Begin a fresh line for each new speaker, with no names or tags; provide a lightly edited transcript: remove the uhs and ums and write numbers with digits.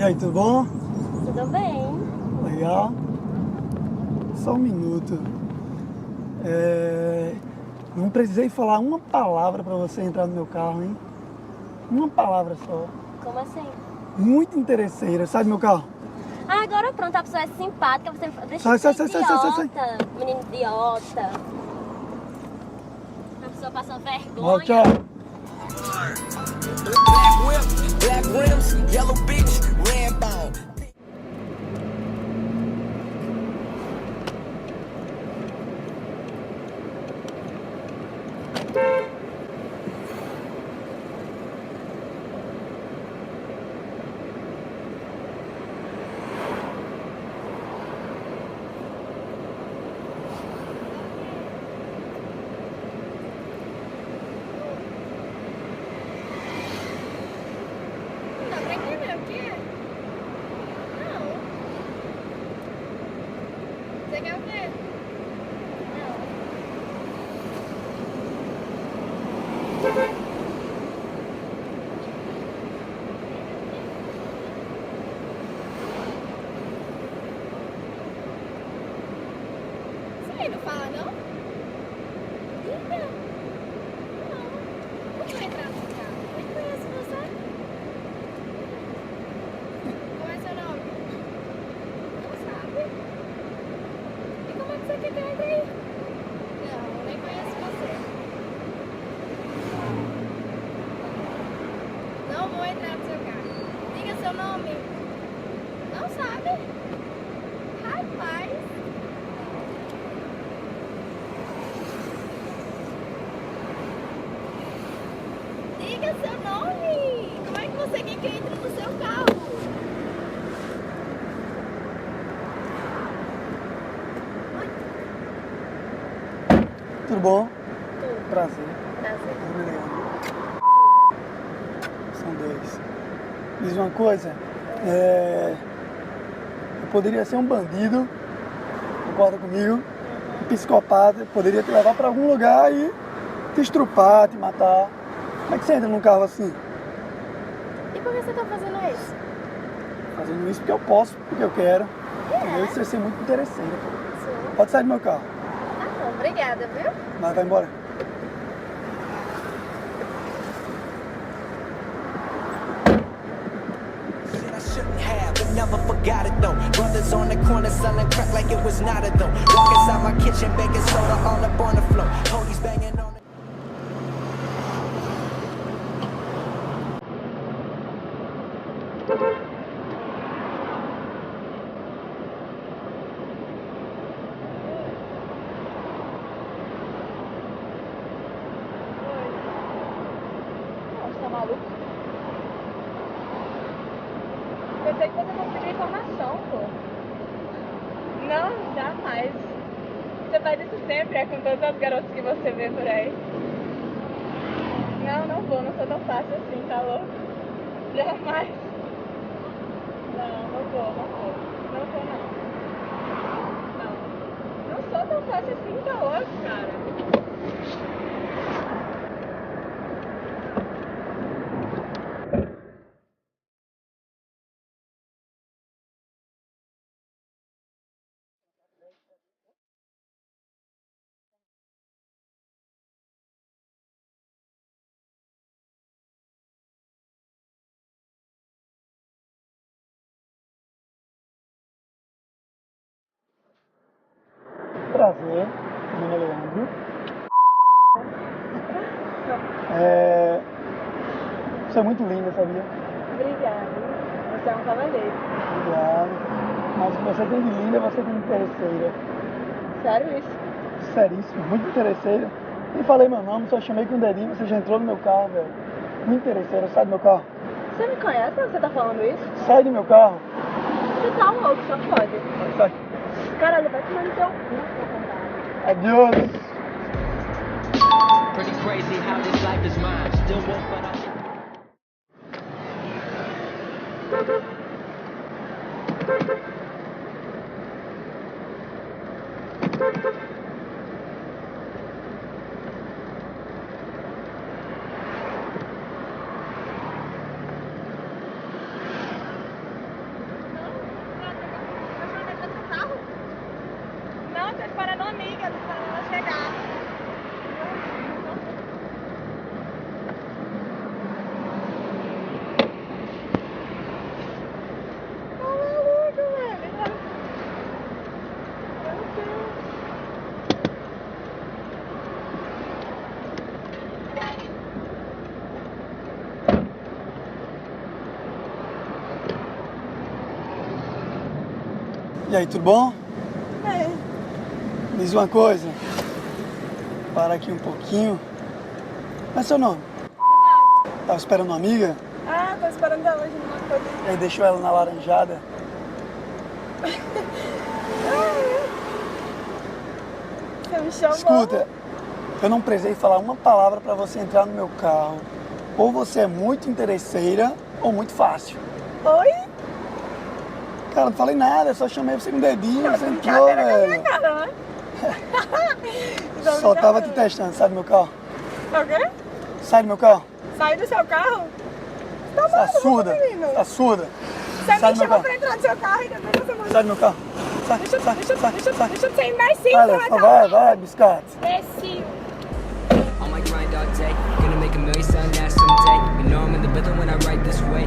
aí, tudo bom?
Tudo bem.
Legal. Só um minuto. Não precisei falar uma palavra para você entrar no meu carro, hein? Uma palavra só.
Como assim?
Muito interesseira. Sai do meu carro.
Ah, agora pronto, a pessoa é simpática, você deixa
Sai,
de ser
sai,
idiota,
sai.
menino idiota. A pessoa passa vergonha.
Ó, tchau.
Black whip, black rims, yellow beach, Rambo.
Não, pra entender o quê? Não. Você quer o quê? Você não fala, não? Liga. Não. Como vai entrar no carro? Eu nem conheço você. Qual é seu nome? Não sabe. E como é que você quer que eu entre aí? Não, eu nem conheço você. Não vou entrar no seu carro. Diga seu nome. Não sabe? Rapaz. Diga seu nome! Como é que você quer que eu entre no seu carro?
Tudo bom?
Tudo.
Prazer.
Prazer.
Meu nome é Leandro. São dois. Diz uma coisa. Eu poderia ser um bandido, concorda comigo? Um psicopata, eu poderia te levar para algum lugar e te estrupar, te matar. Como é que você entra num carro assim?
E por que você tá fazendo isso?
Fazendo isso porque eu posso, porque eu quero. Entendeu? Isso ia ser muito interesseiro.
Sim.
Pode sair do meu carro.
Tá bom, obrigada, viu?
Mas vai embora.
Shit I shouldn't have, but never forgot it though. Brothers on the corner selling crack like it was not a though. Walk inside my kitchen, baking soda all up on the floor. Police banging on it.
Nossa, tá maluco? Pensei que você fosse pedir informação, pô. Não, jamais. Você faz isso sempre, é com todas as garotas que você vê por aí. Não, não vou, não sou tão fácil assim, tá louco? Jamais. Não vou, não vou. Não vou, não. Não. Não sou tão fácil assim, tá louco, cara?
Prazer. Meu nome é Leandro. Você é muito linda, sabia?
Obrigada. Você é um cavaleiro.
Obrigado. Mas o que você tem de linda, você tem de interesseira.
Sério isso?
Seríssimo, muito interesseira. Nem falei meu nome, só chamei com o dedinho, você já entrou no meu carro, velho. Muito interesseira, sai do meu carro.
Você me conhece pra você tá falando isso?
Sai do meu carro.
Você tá louco, só pode.
Sai.
Caralho, vai tomar no seu cu, seu contato.
Adiós.
Pretty crazy how this life is mine. Still woke, but I
E aí, tudo bom?
É.
Diz uma coisa. Para aqui um pouquinho. Qual é seu nome? Tava esperando uma amiga?
Ah, tô esperando ela hoje numa coisa.
E aí deixou ela na laranjada.
Você me chamou?
Escuta, eu não precisei falar uma palavra pra você entrar no meu carro. Ou você é muito interesseira ou muito fácil.
Oi?
Cara, não falei nada, só chamei você com o dedinho, você entrou,
Brincadeira com a minha
velho.
cara, né?
Só tava te testando, sai do meu carro.
Tá o quê?
Sai do meu carro.
Sai do seu carro? Tá
Tá
bom,
surda.
menino.
Tá surda.
Você
Sai
me
do meu
chamou
carro.
pra entrar no seu carro e depois você manda.
Sai do meu carro. Sai,
Deixa
sai, sai.
eu ser imbecil,
Vai,
você
Léo,
vai
vai, biscate.
Imbecil.
On my grind all day, gonna make a million sound that someday. You know I'm in the building when I write this way.